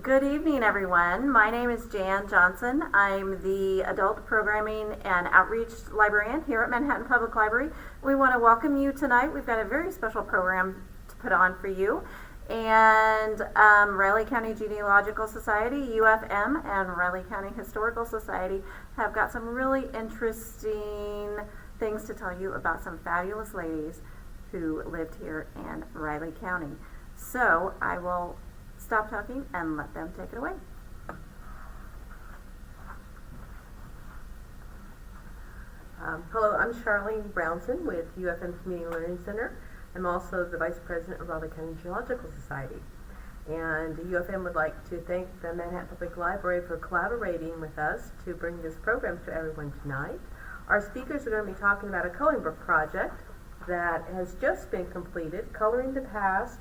Good evening, everyone. My name is Jan Johnson. I'm the Adult Programming and Outreach Librarian here at Manhattan Public Library. We want to welcome you tonight. We've got a very special program to put on for you. And Riley County Genealogical Society, UFM, and Riley County Historical Society have got some really interesting things to tell you about some fabulous ladies who lived here in Riley County. So I will stop talking and let them take it away. Hello, I'm Charlene Brownson with UFM Community Learning Center. I'm also the Vice President of Raleigh County Genealogical Society. And UFM would like to thank the Manhattan Public Library for collaborating with us to bring this program to everyone tonight. Our speakers are going to be talking about a coloring book project that has just been completed, Coloring the Past,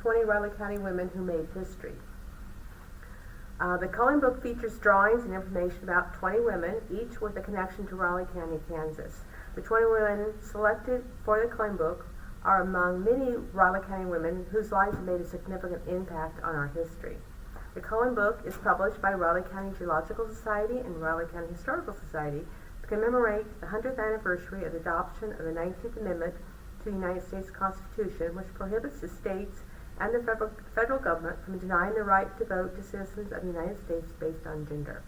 20 Riley County Women Who Made History. The coloring book features drawings and information about 20 women, each with a connection to Raleigh County, Kansas. The 20 women selected for the coloring book are among many Raleigh County women whose lives have made a significant impact on our history. The coloring book is published by Raleigh County Genealogical Society and Raleigh County Historical Society to commemorate the 100th anniversary of the adoption of the 19th Amendment to the United States Constitution, which prohibits the states and the federal government from denying the right to vote to citizens of the United States based on gender.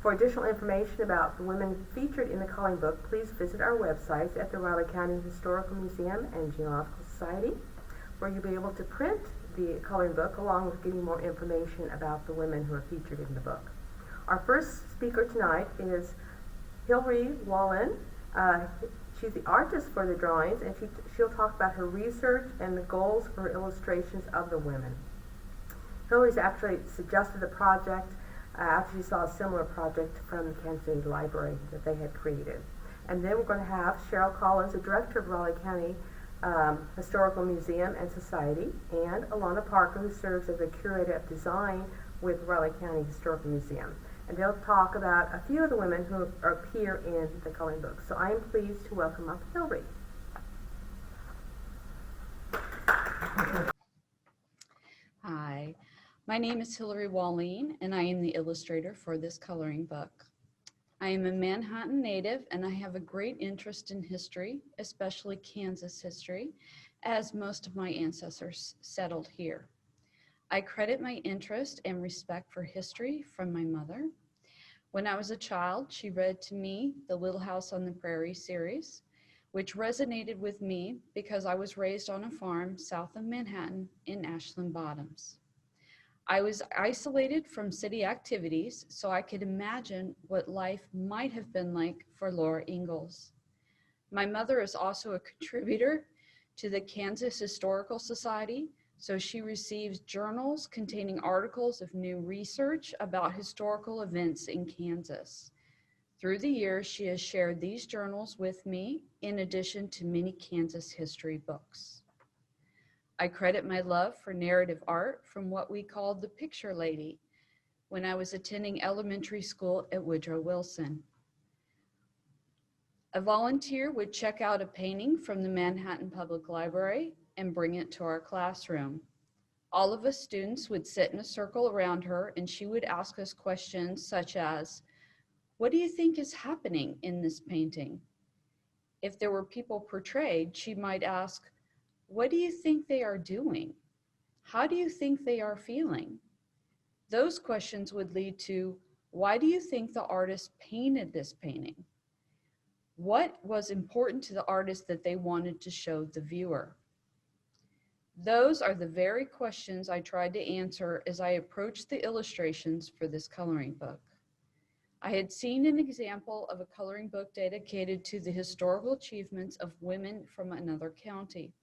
For additional information about the women featured in the coloring book, please visit our websites at the Riley County Historical Museum and Genealogical Society, where you'll be able to print the coloring book along with getting more information about the women who are featured in the book. Our first speaker tonight is Hillary Wallen. She's the artist for the drawings, and she'll talk about her research and the goals for her illustrations of the women. Hillary's actually suggested the project after she saw a similar project from the Kansas City Library that they had created. And then we're going to have Cheryl Collins, the director of Raleigh County Historical Museum and Society, and Alana Parker, who serves as a curator of design with Raleigh County Historical Museum. And they'll talk about a few of the women who appear in the coloring book. So I am pleased to welcome up Hillary. Hi, my name is Hillary Wallen, and I am the illustrator for this coloring book. I am a Manhattan native, and I have a great interest in history, especially Kansas history, as most of my ancestors settled here. I credit my interest and respect for history from my mother. When I was a child, she read to me the Little House on the Prairie series, which resonated with me because I was raised on a farm south of Manhattan in Ashland Bottoms. I was isolated from city activities, so I could imagine what life might have been like for Laura Ingalls. My mother is also a contributor to the Kansas Historical Society, so she receives journals containing articles of new research about historical events in Kansas. Through the years, she has shared these journals with me, in addition to many Kansas history books. I credit my love for narrative art from what we called the Picture Lady when I was attending elementary school at Woodrow Wilson. A volunteer would check out a painting from the Manhattan Public Library and bring it to our classroom. All of us students would sit in a circle around her, and she would ask us questions such as, "What do you think is happening in this painting?" If there were people portrayed, she might ask, "What do you think they are doing? How do you think they are feeling?" Those questions would lead to, "Why do you think the artist painted this painting? What was important to the artist that they wanted to show the viewer?" Those are the very questions I tried to answer as I approached the illustrations for this coloring book. I had seen an example of a coloring book dedicated to the historical achievements of women from another county,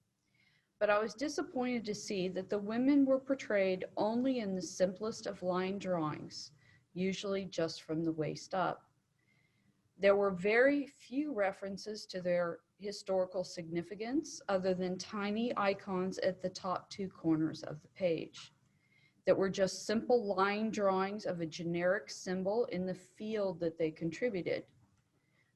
but I was disappointed to see that the women were portrayed only in the simplest of line drawings, usually just from the waist up. There were very few references to their historical significance other than tiny icons at the top two corners of the page that were just simple line drawings of a generic symbol in the field that they contributed.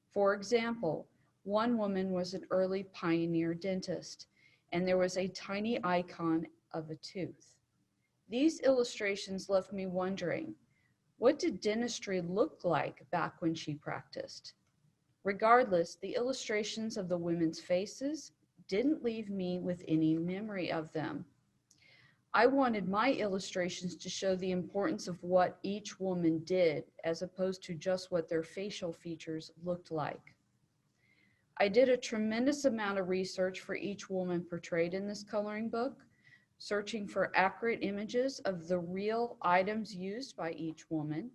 For example, one woman was an early pioneer dentist, and there was a tiny icon of a tooth. These illustrations left me wondering, what did dentistry look like back when she practiced? Regardless, the illustrations of the women's faces didn't leave me with any memory of them. I wanted my illustrations to show the importance of what each woman did as opposed to just what their facial features looked like. I did a tremendous amount of research for each woman portrayed in this coloring book, searching for accurate images of the real items used by each woman,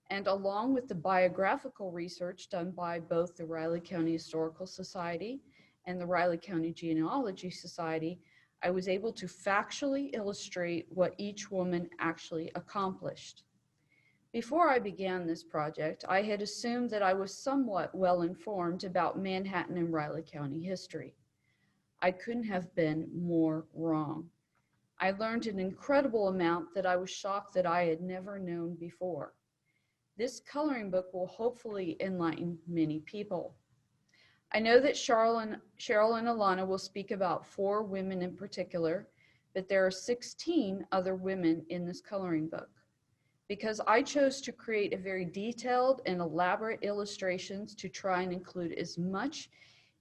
and along with the biographical research done by both the Riley County Historical Society and the Riley County Genealogy Society, I was able to factually illustrate what each woman actually accomplished. Before I began this project, I had assumed that I was somewhat well informed about Manhattan and Riley County history. I couldn't have been more wrong. I learned an incredible amount that I was shocked that I had never known before. This coloring book will hopefully enlighten many people. I know that Cheryl and Alana will speak about 4 women in particular, but there are 16 other women in this coloring book. Because I chose to create a very detailed and elaborate illustrations to try and include as much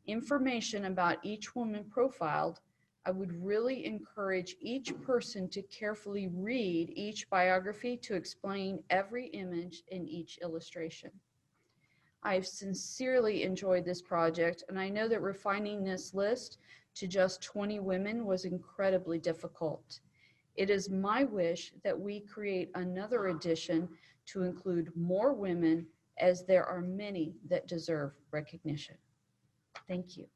information about each woman profiled, I would really encourage each person to carefully read each biography to explain every image in each illustration. I've sincerely enjoyed this project, and I know that refining this list to just 20 women was incredibly difficult. It is my wish that we create another edition to include more women, as there are many that deserve recognition. Thank you.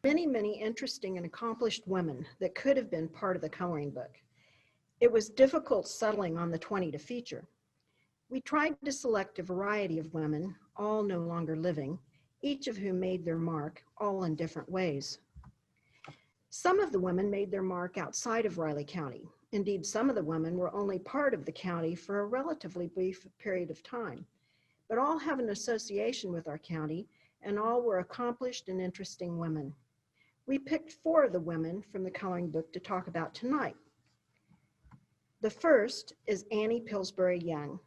Many interesting and accomplished women that could have been part of the coloring book. It was difficult settling on the 20 to feature. We tried to select a variety of women, all no longer living, each of whom made their mark, all in different ways. Some of the women made their mark outside of Riley County. Indeed, some of the women were only part of the county for a relatively brief period of time, but all have an association with our county, and all were accomplished and interesting women. We picked 4 of the women from the coloring book to talk about tonight. The first is Annie Pillsbury Young.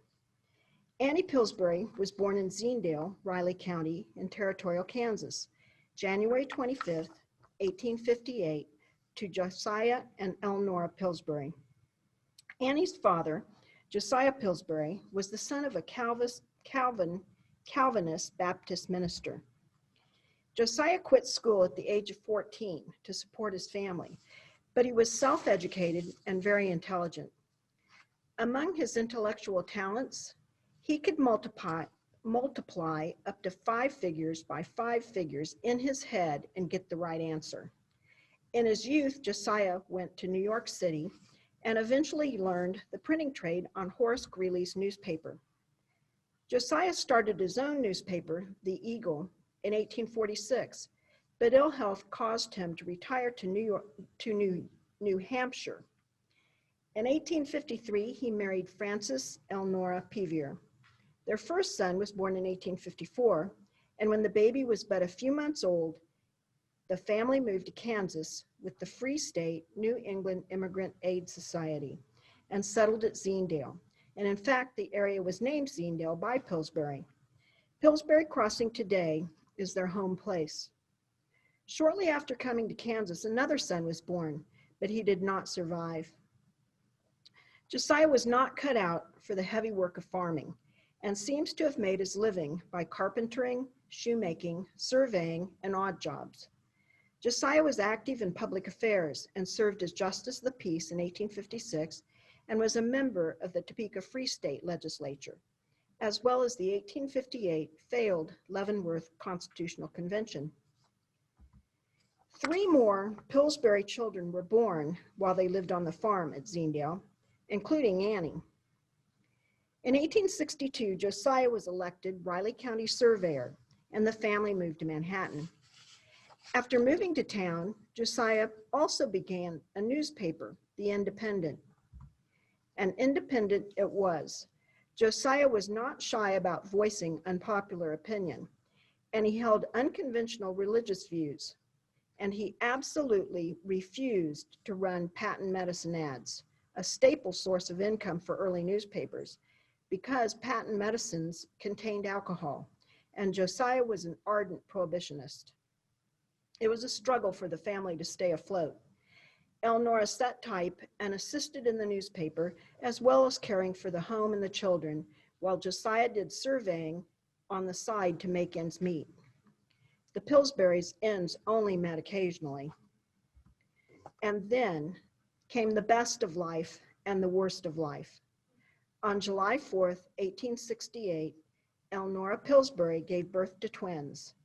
Annie Pillsbury was born in Zendale, Riley County in territorial Kansas, January 25th, 1858, to Josiah and Elnora Pillsbury. Annie's father, Josiah Pillsbury, was the son of a Calvinist Baptist minister. Josiah quit school at the age of 14 to support his family, but he was self-educated and very intelligent. Among his intellectual talents, he could multiply up to 5 figures by 5 figures in his head and get the right answer. In his youth, Josiah went to New York City and eventually learned the printing trade on Horace Greeley's newspaper. Josiah started his own newspaper, The Eagle, in 1846, but ill health caused him to retire to New Hampshire. In 1853, he married Frances Elnora Pevier. Their first son was born in 1854, and when the baby was but a few months old, the family moved to Kansas with the Free State New England Immigrant Aid Society and settled at Zendale. And in fact, the area was named Zendale by Pillsbury. Pillsbury Crossing today is their home place. Shortly after coming to Kansas, another son was born, but he did not survive. Josiah was not cut out for the heavy work of farming and seems to have made his living by carpentering, shoemaking, surveying, and odd jobs. Josiah was active in public affairs and served as Justice of the Peace in 1856 and was a member of the Topeka Free State Legislature, as well as the 1858 failed Leavenworth Constitutional Convention. 3 more Pillsbury children were born while they lived on the farm at Zendale, including Annie. In 1862, Josiah was elected Riley County Surveyor, and the family moved to Manhattan. After moving to town, Josiah also began a newspaper, The Independent. An independent it was. Josiah was not shy about voicing unpopular opinion, and he held unconventional religious views. and he absolutely refused to run patent medicine ads, a staple source of income for early newspapers, because patent medicines contained alcohol, and Josiah was an ardent prohibitionist. It was a struggle for the family to stay afloat. Elnora set type and assisted in the newspaper, as well as caring for the home and the children, while Josiah did surveying on the side to make ends meet. The Pillsbury's ends only met occasionally. And then came the best of life and the worst of life. On July 4th, 1868, Elnora Pillsbury gave birth to twins,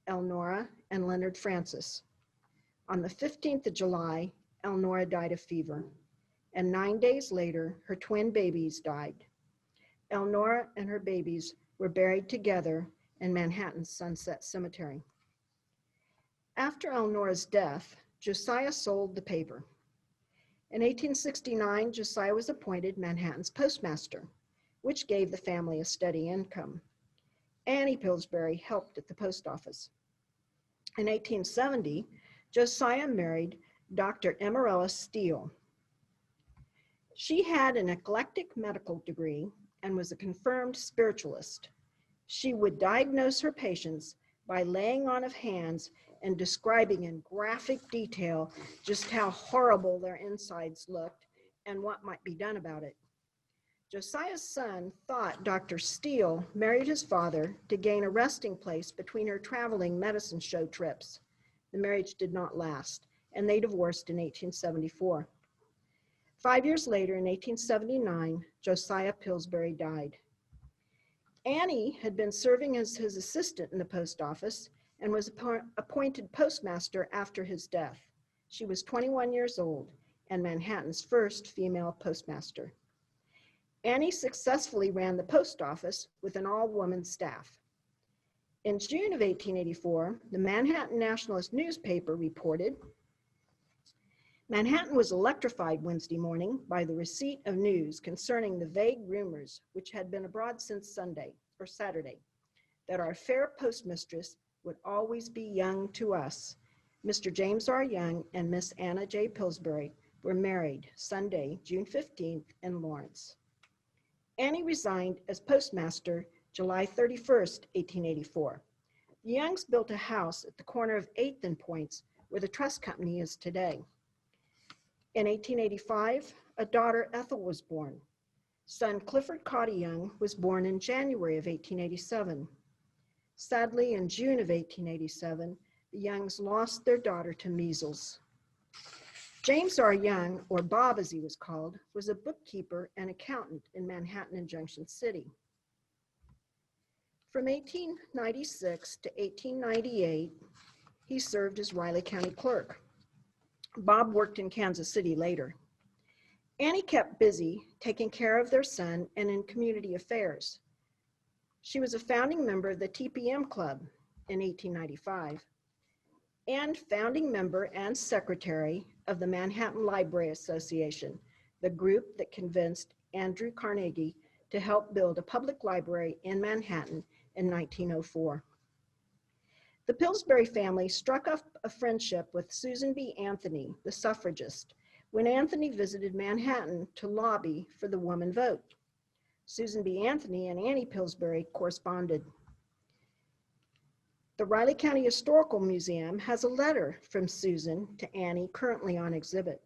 Elnora and Leonard Francis. On the 15th of July, Elnora died of fever, and 9 days later, her twin babies died. Elnora and her babies were buried together in Manhattan's Sunset Cemetery. After Elnora's death, Josiah sold the paper. In 1869, Josiah was appointed Manhattan's postmaster, which gave the family a steady income. Annie Pillsbury helped at the post office. In 1870, Josiah married Dr. Amarella Steele. She had an eclectic medical degree and was a confirmed spiritualist. She would diagnose her patients by laying on of hands and describing in graphic detail just how horrible their insides looked and what might be done about it. Josiah's son thought Dr. Steele married his father to gain a resting place between her traveling medicine show trips. The marriage did not last, and they divorced in 1874. 5 years later, in 1879, Josiah Pillsbury died. Annie had been serving as his assistant in the post office and was appointed postmaster after his death. She was 21 years old and Manhattan's first female postmaster. Annie successfully ran the post office with an all-woman staff. In June of 1884, the Manhattan Nationalist newspaper reported, Manhattan was electrified Wednesday morning by the receipt of news concerning the vague rumors which had been abroad since Saturday, that our fair postmistress would always be young to us. Mr. James R. Young and Miss Anna J. Pillsbury were married Sunday, June 15th in Lawrence. Annie resigned as postmaster July 31st, 1884. The Youngs built a house at the corner of 8th and Points, where the trust company is today. In 1885, a daughter, Ethel, was born. Son Clifford Cotty Young was born in January of 1887. Sadly, in June of 1887, the Youngs lost their daughter to measles. James R. Young, or Bob as he was called, was a bookkeeper and accountant in Manhattan and Junction City. From 1896 to 1898, he served as Riley County clerk. Bob worked in Kansas City later. Annie kept busy taking care of their son and in community affairs. She was a founding member of the TPM Club in 1895 and founding member and secretary of the Manhattan Library Association, the group that convinced Andrew Carnegie to help build a public library in Manhattan in 1904. The Pillsbury family struck up a friendship with Susan B. Anthony, the suffragist, when Anthony visited Manhattan to lobby for the woman vote. Susan B. Anthony and Annie Pillsbury corresponded. The Riley County Historical Museum has a letter from Susan to Annie currently on exhibit.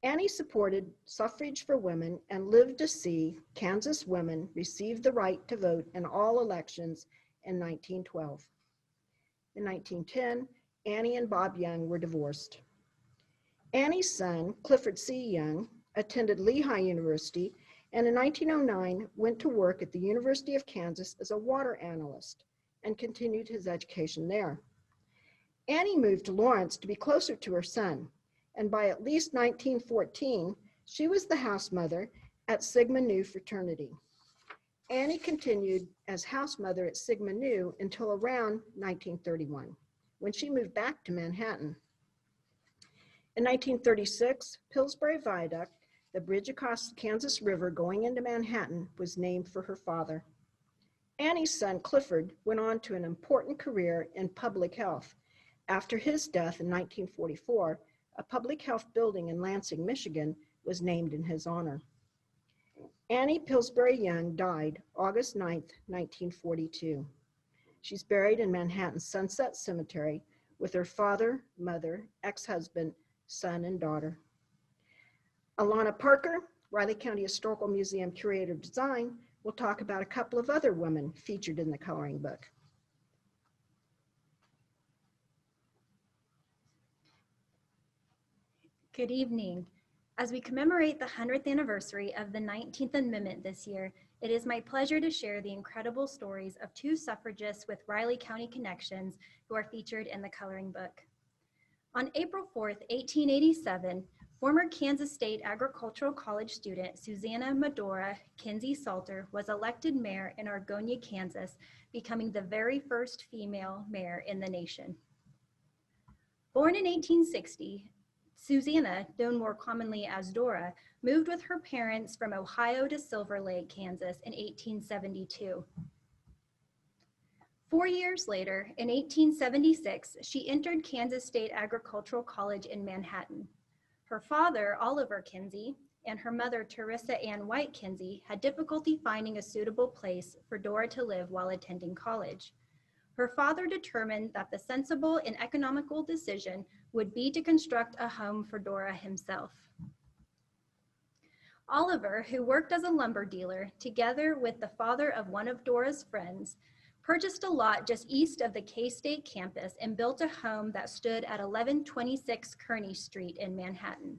Annie supported suffrage for women and lived to see Kansas women receive the right to vote in all elections in 1912. In 1910, Annie and Bob Young were divorced. Annie's son, Clifford C. Young, attended Lehigh University and in 1909 went to work at the University of Kansas as a water analyst and continued his education there. Annie moved to Lawrence to be closer to her son, and by at least 1914, she was the house mother at Sigma Nu fraternity. Annie continued as house mother at Sigma Nu until around 1931, when she moved back to Manhattan. In 1936, Pillsbury Viaduct, the bridge across the Kansas River going into Manhattan, was named for her father. Annie's son, Clifford, went on to an important career in public health After his death in 1944, a public health building in Lansing, Michigan was named in his honor. Annie Pillsbury Young died August 9, 1942. She's buried in Manhattan's Sunset Cemetery with her father, mother, ex-husband, son, and daughter. Alana Parker, Riley County Historical Museum Curator of Design, will talk about a couple of other women featured in the coloring book. Good evening. As we commemorate the 100th anniversary of the 19th Amendment this year, it is my pleasure to share the incredible stories of two suffragists with Riley County connections who are featured in the coloring book. On April 4th, 1887, former Kansas State Agricultural College student Susanna Medora Kinsey Salter was elected mayor in Argonia, Kansas, becoming the very first female mayor in the nation. Born in 1860, Susanna, known more commonly as Dora, moved with her parents from Ohio to Silver Lake, Kansas in 1872. 4 years later, in 1876, she entered Kansas State Agricultural College in Manhattan. Her father, Oliver Kinsey, and her mother, Teresa Ann White Kinsey, had difficulty finding a suitable place for Dora to live while attending college. Her father determined that the sensible and economical decision would be to construct a home for Dora himself. Oliver, who worked as a lumber dealer, together with the father of one of Dora's friends, purchased a lot just east of the K-State campus and built a home that stood at 1126 Kearny Street in Manhattan.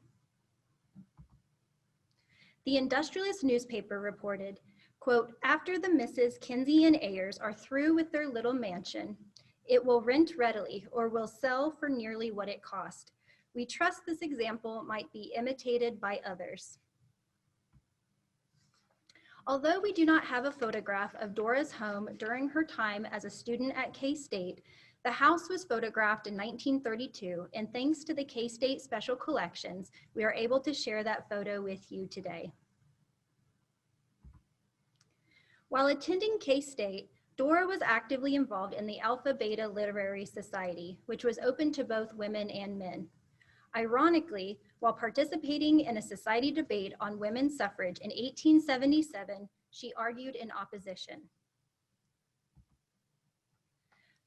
The Industrialist newspaper reported, quote, "After the Misses Kinsey and Ayers are through with their little mansion, it will rent readily or will sell for nearly what it cost. We trust this example might be imitated by others." Although we do not have a photograph of Dora's home during her time as a student at K-State, the house was photographed in 1932, and thanks to the K-State Special Collections, we are able to share that photo with you today. While attending K-State, Dora was actively involved in the Alpha Beta Literary Society, which was open to both women and men. Ironically, while participating in a society debate on women's suffrage in 1877, she argued in opposition.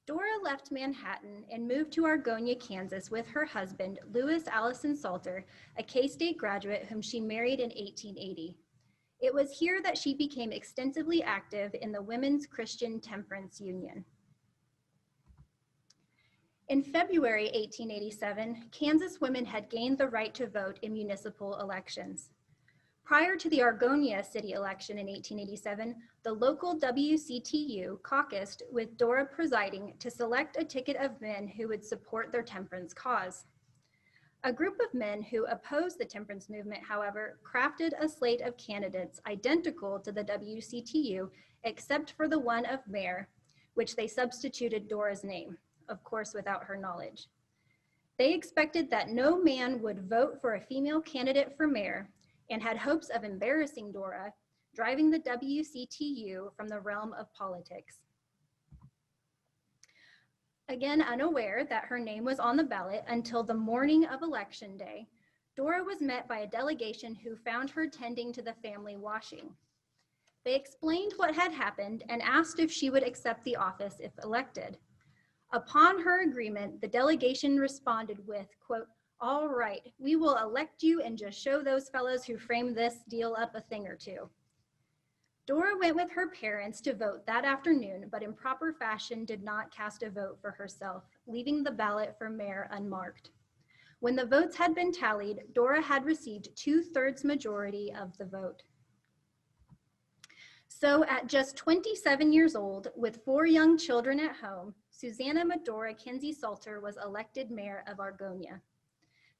Dora left Manhattan and moved to Argonia, Kansas with her husband, Lewis Allison Salter, a K-State graduate whom she married in 1880. It was here that she became extensively active in the Women's Christian Temperance Union. In February 1887, Kansas women had gained the right to vote in municipal elections. Prior to the Argonia city election in 1887, the local WCTU caucused with Dora presiding to select a ticket of men who would support their temperance cause. A group of men who opposed the temperance movement, however, crafted a slate of candidates identical to the WCTU, except for the one of mayor, which they substituted Dora's name, of course without her knowledge. They expected that no man would vote for a female candidate for mayor and had hopes of embarrassing Dora, driving the WCTU from the realm of politics. Again, unaware that her name was on the ballot until the morning of election day, Dora was met by a delegation who found her tending to the family washing. They explained what had happened and asked if she would accept the office if elected. Upon her agreement, the delegation responded with, quote, "All right, we will elect you and just show those fellows who framed this deal up a thing or two." Dora went with her parents to vote that afternoon, but in proper fashion did not cast a vote for herself, leaving the ballot for mayor unmarked. When the votes had been tallied, Dora had received 2/3 majority of the vote. So at just 27 years old, with 4 young children at home, Susanna Medora Kinsey Salter was elected mayor of Argonia.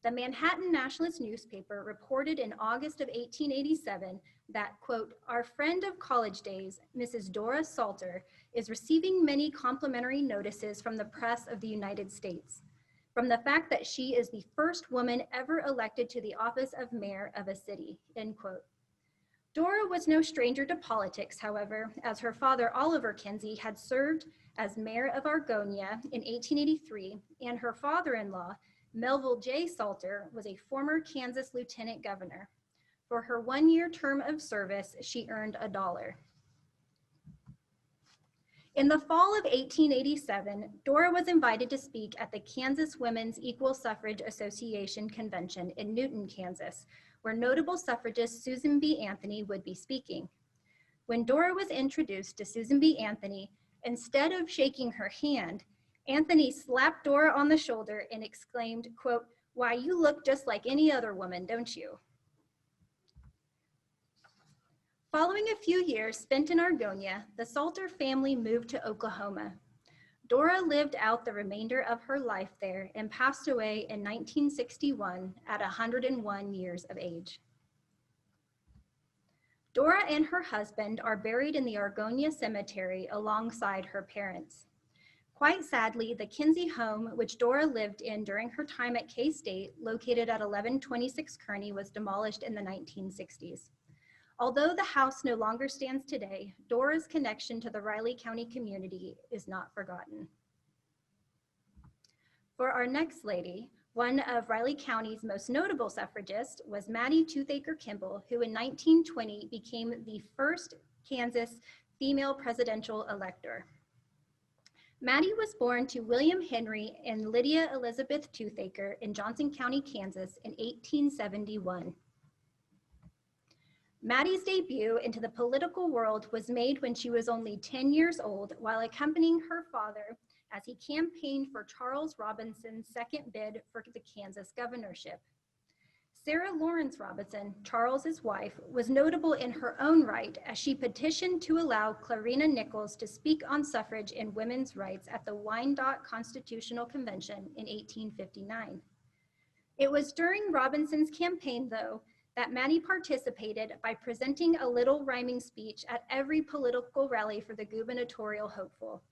The Manhattan Nationalist newspaper reported in August of 1887 that, quote, "Our friend of college days, Mrs. Dora Salter, is receiving many complimentary notices from the press of the United States, from the fact that she is the first woman ever elected to the office of mayor of a city," end quote. Dora was no stranger to politics, however, as her father, Oliver Kinsey, had served as mayor of Argonia in 1883, and her father-in-law, Melville J. Salter, was a former Kansas lieutenant governor. For her one-year term of service, she earned $1. In the fall of 1887, Dora was invited to speak at the Kansas Women's Equal Suffrage Association convention in Newton, Kansas, where notable suffragist Susan B. Anthony would be speaking. When Dora was introduced to Susan B. Anthony, instead of shaking her hand, Anthony slapped Dora on the shoulder and exclaimed, quote, "Why, you look just like any other woman, don't you?" Following a few years spent in Argonia, the Salter family moved to Oklahoma. Dora lived out the remainder of her life there and passed away in 1961 at 101 years of age. Dora and her husband are buried in the Argonia Cemetery alongside her parents. Quite sadly, the Kinsey home, which Dora lived in during her time at K-State, located at 1126 Kearney, was demolished in the 1960s. Although the house no longer stands today, Dora's connection to the Riley County community is not forgotten. For our next lady, one of Riley County's most notable suffragists was Maddie Toothaker Kimball, who in 1920 became the first Kansas female presidential elector. Maddie was born to William Henry and Lydia Elizabeth Toothaker in Johnson County, Kansas in 1871. Maddie's debut into the political world was made when she was only 10 years old while accompanying her father as he campaigned for Charles Robinson's second bid for the Kansas governorship. Sarah Lawrence Robinson, Charles's wife, was notable in her own right as she petitioned to allow Clarina Nichols to speak on suffrage and women's rights at the Wyandotte Constitutional Convention in 1859. It was during Robinson's campaign, though, that Maddie participated by presenting a little rhyming speech at every political rally for the gubernatorial hopeful.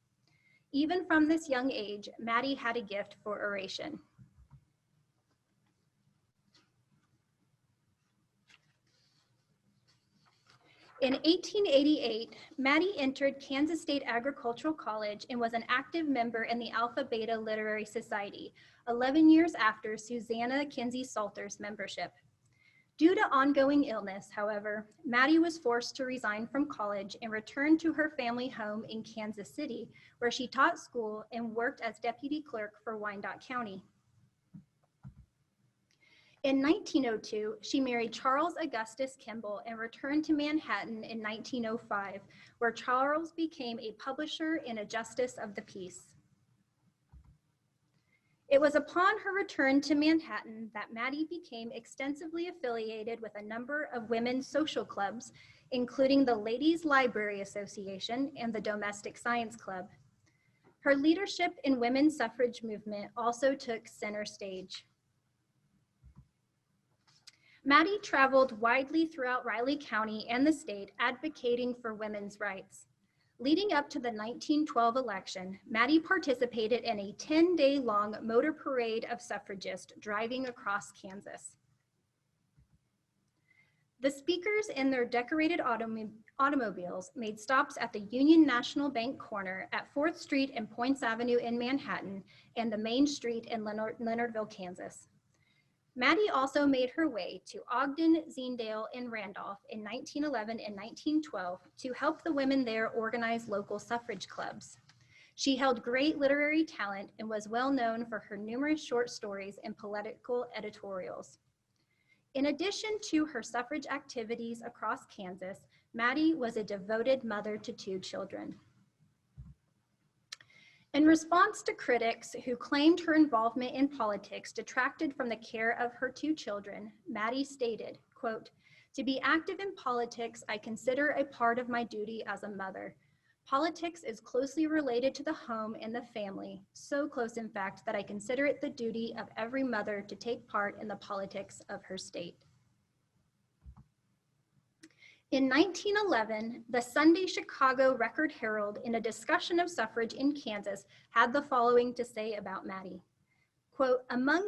Even from this young age, Maddie had a gift for oration. In 1888, Maddie entered Kansas State Agricultural College and was an active member in the Alpha Beta Literary Society, 11 years after Susanna Kinsey Salter's membership. Due to ongoing illness, however, Maddie was forced to resign from college and return to her family home in Kansas City, where she taught school and worked as deputy clerk for Wyandotte County. In 1902, she married Charles Augustus Kimball and returned to Manhattan in 1905, where Charles became a publisher and a justice of the peace. It was upon her return to Manhattan that Maddie became extensively affiliated with a number of women's social clubs, including the Ladies' Library Association and the Domestic Science Club. Her leadership in women's suffrage movement also took center stage. Maddie traveled widely throughout Riley County and the state advocating for women's rights. Leading up to the 1912 election, Maddie participated in a 10-day-long motor parade of suffragists driving across Kansas. The speakers in their decorated automobiles made stops at the Union National Bank corner at 4th Street and Poyntz Avenue in Manhattan and the Main Street in Leonardville, Kansas. Maddie also made her way to Ogden, Zendale, and Randolph in 1911 and 1912 to help the women there organize local suffrage clubs. She held great literary talent and was well known for her numerous short stories and political editorials. In addition to her suffrage activities across Kansas, Maddie was a devoted mother to 2 children. In response to critics who claimed her involvement in politics detracted from the care of her 2 children, Maddie stated, quote, "To be active in politics, I consider a part of my duty as a mother. Politics is closely related to the home and the family, so close in fact that I consider it the duty of every mother to take part in the politics of her state." In 1911, the Sunday Chicago Record Herald, in a discussion of suffrage in Kansas, had the following to say about Maddie. Quote, "Among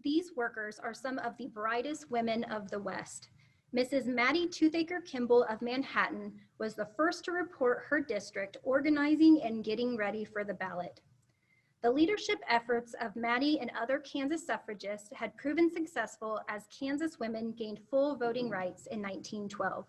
these workers are some of the brightest women of the West. Mrs. Maddie Toothaker Kimball of Manhattan was the first to report her district organizing and getting ready for the ballot. The leadership efforts of Maddie and other Kansas suffragists had proven successful as Kansas women gained full voting rights in 1912.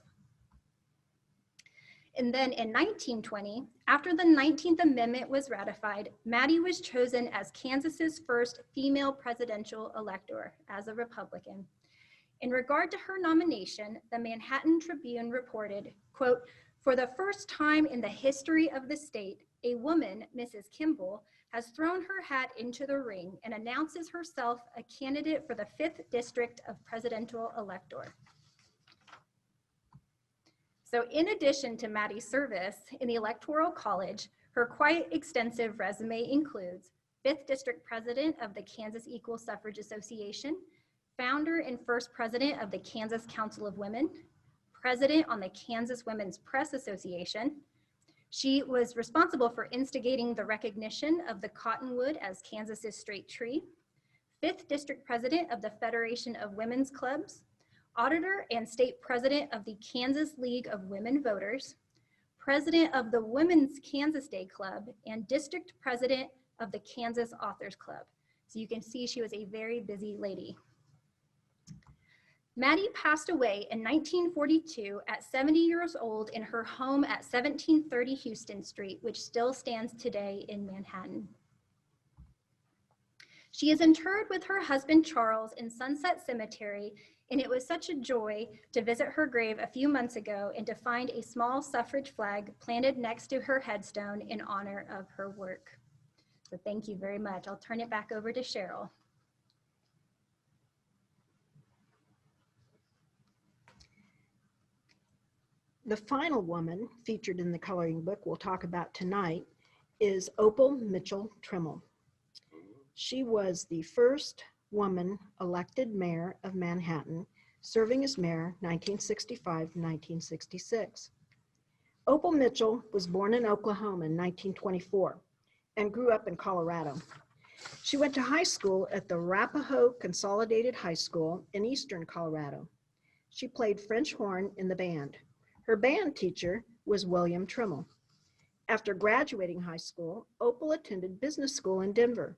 And then in 1920, after the 19th Amendment was ratified, Maddie was chosen as Kansas's first female presidential elector as a Republican. In regard to her nomination, the Manhattan Tribune reported, quote, "For the first time in the history of the state, a woman, Mrs. Kimball, has thrown her hat into the ring and announces herself a candidate for the 5th District of Presidential Elector." So in addition to Maddie's service in the Electoral College, her quite extensive resume includes 5th District President of the Kansas Equal Suffrage Association, founder and first president of the Kansas Council of Women, president on the Kansas Women's Press Association. She was responsible for instigating the recognition of the cottonwood as Kansas's straight tree, 5th District President of the Federation of Women's Clubs, auditor and state president of the Kansas League of Women Voters, president of the Women's Kansas Day Club, and district president of the Kansas Authors Club. So you can see she was a very busy lady. Maddie passed away in 1942 at 70 years old in her home at 1730 Houston Street, which still stands today in Manhattan. She is interred with her husband Charles in Sunset Cemetery, and it was such a joy to visit her grave a few months ago and to find a small suffrage flag planted next to her headstone in honor of her work. So thank you very much. I'll turn it back over to Cheryl. The final woman featured in the coloring book we'll talk about tonight is Opal Mitchell Trimmel. She was the first woman elected mayor of Manhattan, serving as mayor 1965-1966. Opal Mitchell was born in Oklahoma in 1924 and grew up in Colorado. She went to high school at the Arapahoe Consolidated High School in eastern Colorado. She played French horn in the band. Her band teacher was William Trimmel. After graduating high school, Opal attended business school in Denver,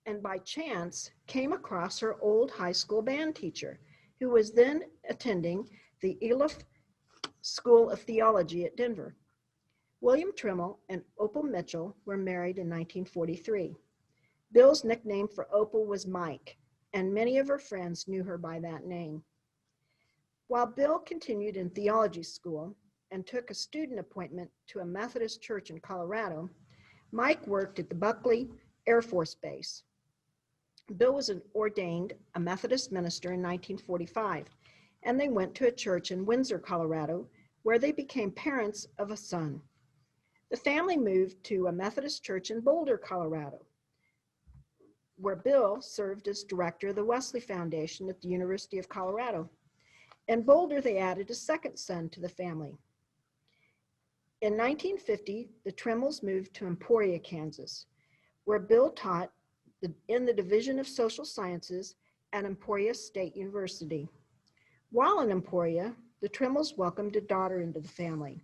and by chance came across her old high school band teacher, who was then attending the Elof School of Theology at Denver. William Trimmel and Opal Mitchell were married in 1943. Bill's nickname for Opal was Mike, and many of her friends knew her by that name. While Bill continued in theology school and took a student appointment to a Methodist church in Colorado, Mike worked at the Buckley Air Force Base. Bill was ordained a Methodist minister in 1945, and they went to a church in Windsor, Colorado, where they became parents of a son. The family moved to a Methodist church in Boulder, Colorado, where Bill served as director of the Wesley Foundation at the University of Colorado. In Boulder, they added a second son to the family. In 1950, the Trimmels moved to Emporia, Kansas, where Bill taught in the Division of Social Sciences at Emporia State University. While in Emporia, the Trimmels welcomed a daughter into the family,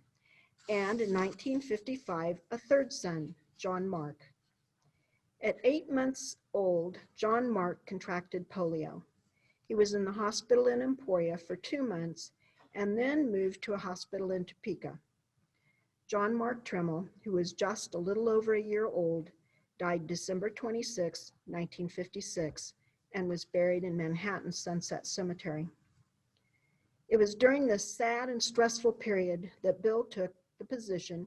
and in 1955, a third son, John Mark. At 8 months old, John Mark contracted polio. He was in the hospital in Emporia for 2 months and then moved to a hospital in Topeka. John Mark Trimmel, who was just a little over a year old, died December 26, 1956, and was buried in Manhattan's Sunset Cemetery. It was during this sad and stressful period that Bill took the position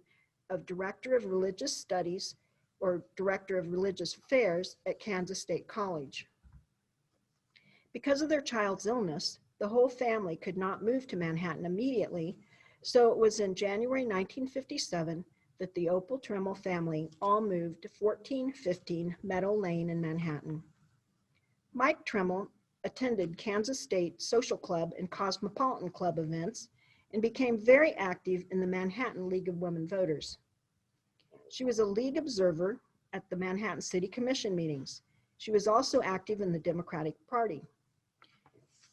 of Director of Religious Studies or Director of Religious Affairs at Kansas State College. Because of their child's illness, the whole family could not move to Manhattan immediately, so it was in January 1957 that the Opal Trimmel family all moved to 1415 Meadow Lane in Manhattan. Mike Trimmel attended Kansas State Social Club and Cosmopolitan Club events and became very active in the Manhattan League of Women Voters. She was a league observer at the Manhattan City Commission meetings. She was also active in the Democratic Party.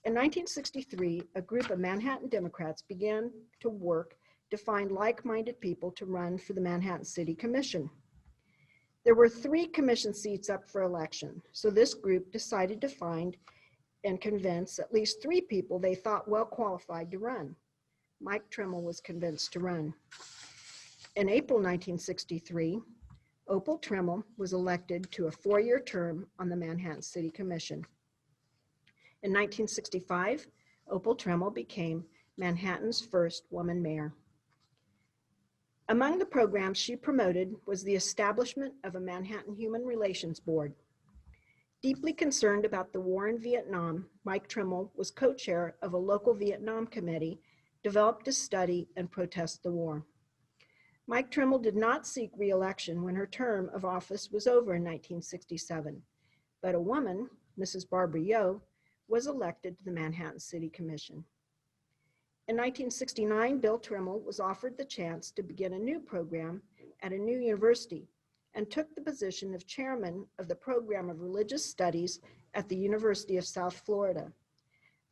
In 1963, a group of Manhattan Democrats began to work to find like-minded people to run for the Manhattan City Commission. There were 3 commission seats up for election, so this group decided to find and convince at least 3 people they thought well qualified to run. Mike Trimmel was convinced to run. In April 1963, Opal Trimmel was elected to a 4-year term on the Manhattan City Commission. In 1965, Opal Trimmel became Manhattan's first woman mayor. Among the programs she promoted was the establishment of a Manhattan Human Relations Board. Deeply concerned about the war in Vietnam, Mike Trimmel was co-chair of a local Vietnam committee developed to study and protest the war. Mike Trimmel did not seek re-election when her term of office was over in 1967, but a woman, Mrs. Barbara Yo, was elected to the Manhattan City Commission. In 1969, Bill Trimmel was offered the chance to begin a new program at a new university and took the position of chairman of the program of religious studies at the University of South Florida.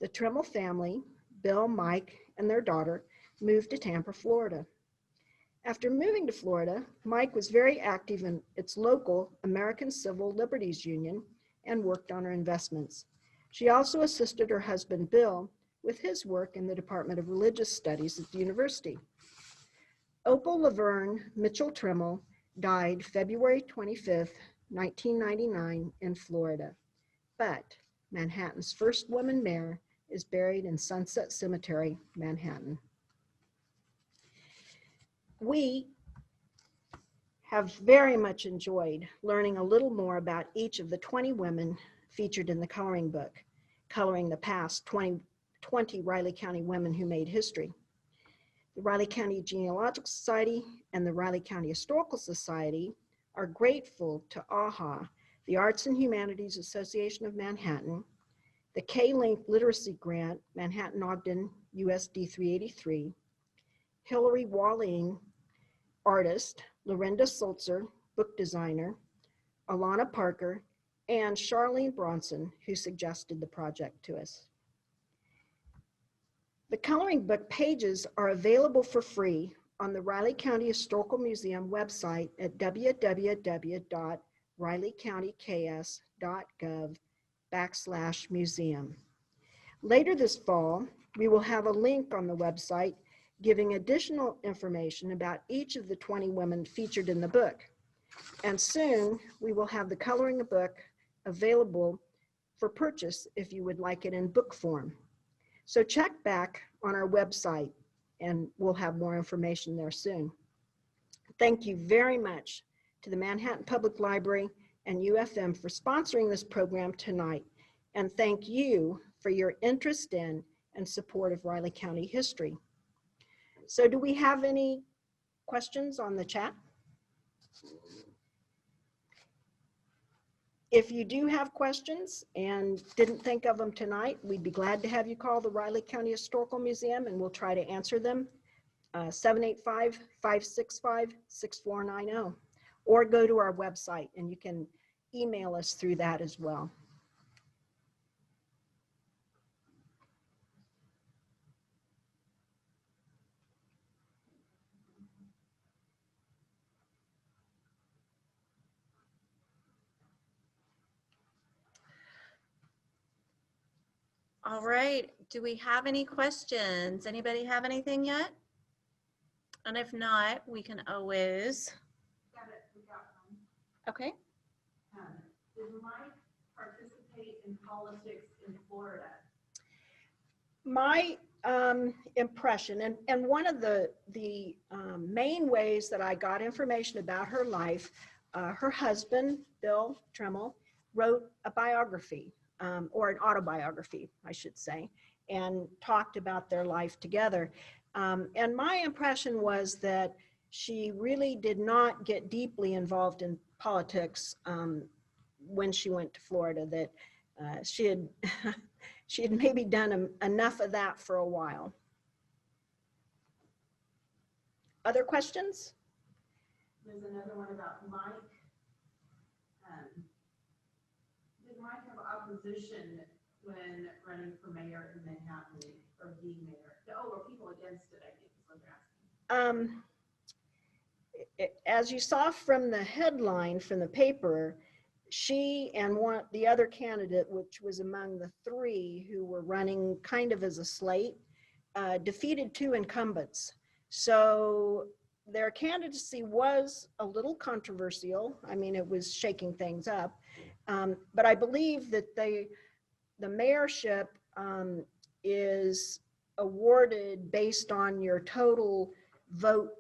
The Trimmel family, Bill, Mike, and their daughter, moved to Tampa, Florida. After moving to Florida, Mike was very active in its local American Civil Liberties Union and worked on her investments. She also assisted her husband, Bill, with his work in the Department of Religious Studies at the university. Opal Laverne Mitchell Trimmel died February 25th, 1999 in Florida, but Manhattan's first woman mayor is buried in Sunset Cemetery, Manhattan. We have very much enjoyed learning a little more about each of the 20 women featured in the coloring book, Coloring the Past, 20 Riley County Women Who Made History. The Riley County Genealogical Society and the Riley County Historical Society are grateful to AHA, the Arts and Humanities Association of Manhattan, the K-Link Literacy Grant, Manhattan Ogden USD 383, Hillary Walling, artist, Lorinda Sulzer, book designer, Alana Parker, and Charlene Bronson, who suggested the project to us. The coloring book pages are available for free on the Riley County Historical Museum website at www.rileycountyks.gov/museum. Later this fall, we will have a link on the website giving additional information about each of the 20 women featured in the book. And soon, we will have the coloring book available for purchase if you would like it in book form. So check back on our website and we'll have more information there soon. Thank you very much to the Manhattan Public Library and UFM for sponsoring this program tonight. And thank you for your interest in and support of Riley County history. So do we have any questions on the chat? If you do have questions and didn't think of them tonight, we'd be glad to have you call the Riley County Historical Museum and we'll try to answer them. 785-565-6490, or go to our website and you can email us through that as well. All right, do we have any questions? Anybody have anything yet? And if not, we can always. We got one. Okay. Did Mike participate in politics in Florida? My impression, and one of the main ways that I got information about her life, her husband, Bill Trimmel, wrote a biography, or an autobiography, I should say, and talked about their life together. And my impression was that she really did not get deeply involved in politics when she went to Florida, that she had she had maybe done enough of that for a while. Other questions? There's another one about Mike. Did Mike have opposition when running for mayor in Manhattan or being mayor? Oh, were people against it, I think is what they're asking. As you saw from the headline from the paper, she and the other candidate, which was among the three who were running kind of as a slate, defeated two incumbents. So their candidacy was a little controversial. I mean, it was shaking things up. But I believe that the mayorship is awarded based on your total vote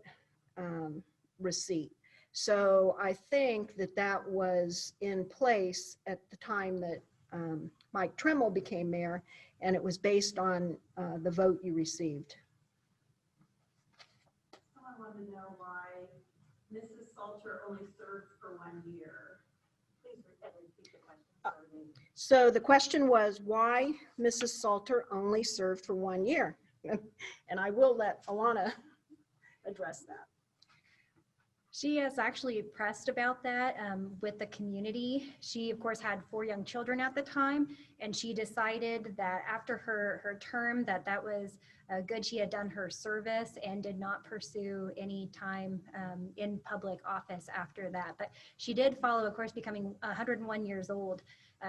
receipt. So I think that that was in place at the time that Mike Trimmel became mayor, and it was based on the vote you received. Someone wanted to know why Mrs. Salter only served for 1 year. Please repeat the question. So the question was why Mrs. Salter only served for 1 year. And I will let Alana address that. She is actually pressed about that with the community. She, of course, had 4 young children at the time, and she decided that after her term that was good. She had done her service and did not pursue any time in public office after that. But she did follow, of course, becoming 101 years old.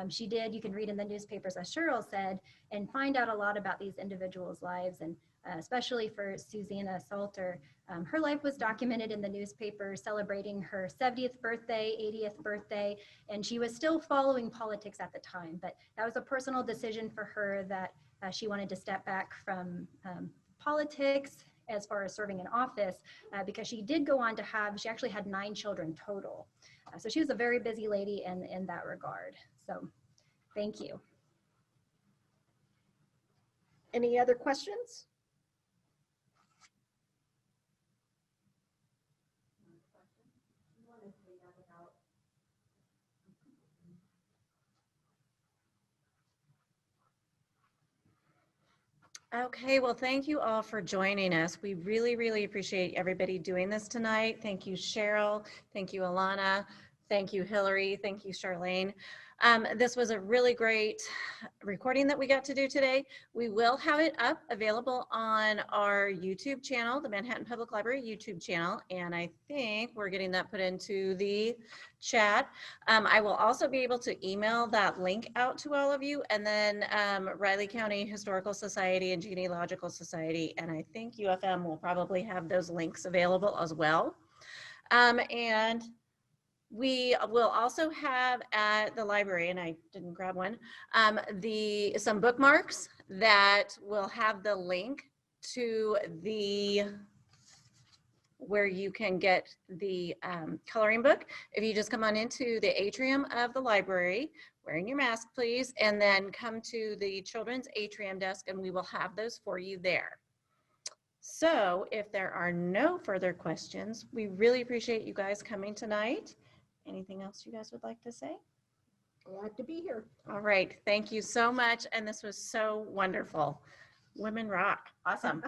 She did, you can read in the newspapers, as Cheryl said, and find out a lot about these individuals' lives, and especially for Susanna Salter. Her life was documented in the newspaper celebrating her 70th birthday, 80th birthday, and she was still following politics at the time. But that was a personal decision for her that she wanted to step back from politics as far as serving in office, because she did go on to she actually had 9 children total. So she was a very busy lady in that regard. So thank you. Any other questions? Okay, well, thank you all for joining us. We really, really appreciate everybody doing this tonight. Thank you, Cheryl. Thank you, Alana. Thank you, Hillary. Thank you, Charlene. This was a really great recording that we got to do today. We will have it up available on our YouTube channel, the Manhattan Public Library YouTube channel, and I think we're getting that put into the chat. I will also be able to email that link out to all of you, and then Riley County Historical Society and Genealogical Society, and I think UFM will probably have those links available as well. And we will also have at the library, and I didn't grab one, some bookmarks that will have the link to where you can get the coloring book. If you just come on into the atrium of the library, wearing your mask, please, and then come to the children's atrium desk, and we will have those for you there. So if there are no further questions, we really appreciate you guys coming tonight. Anything else you guys would like to say? Glad to be here. All right, thank you so much, and this was so wonderful. Women rock. Awesome.